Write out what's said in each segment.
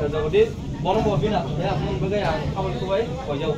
jadi bono mobil nak ya mun bagai yang kawan kuai koyo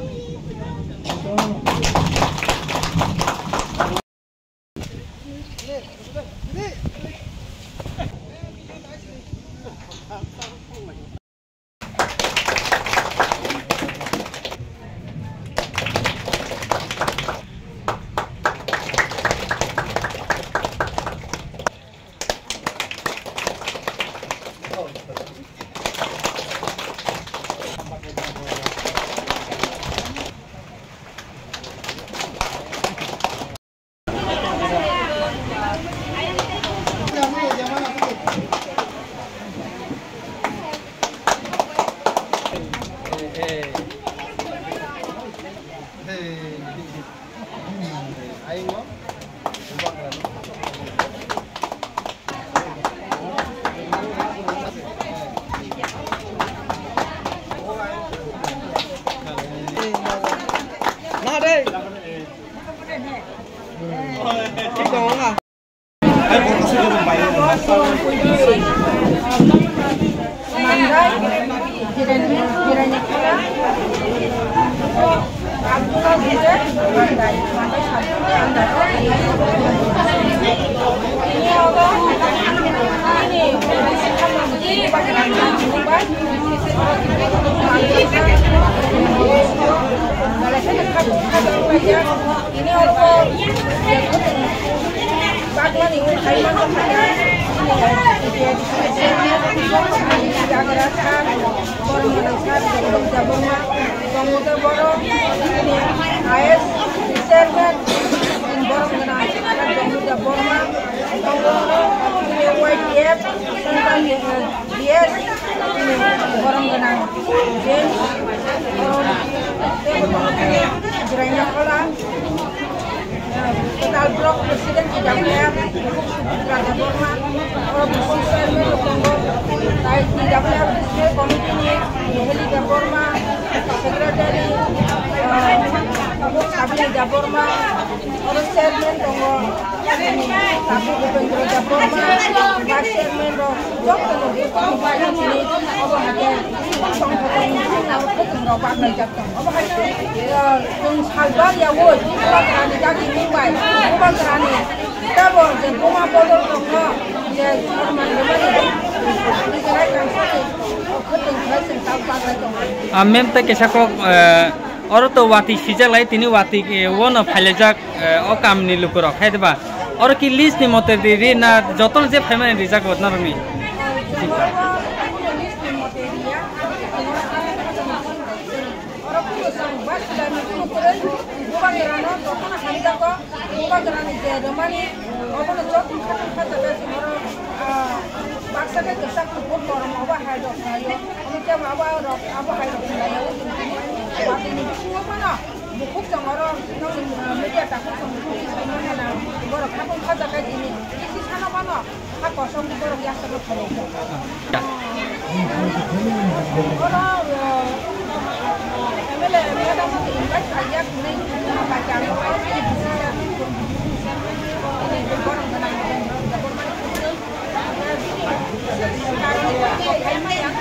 ini orang bagwan ini kaiman Total blok presiden tidak melihat Raja Borma, orang bersisir menunggu, saya tidak melihat presiden komite Heli Borma, sekretari Kabinet Borma, orang chairman tunggu, tapi gubernur Borma, vice chairman dokter lebih banyak ini, orang ada Tung salbar ya woi, kalau kerana jadi Mumbai, bukan kerana kita boleh rumah bodoh tunggu, ya orang mana Mem tak kisah kok orang tu wati sijak lagi tini wati wana falejak okam ni lukurok, hai tu ba? Orang ki list ni motor diri na joton je family rijak buat na rumi. yang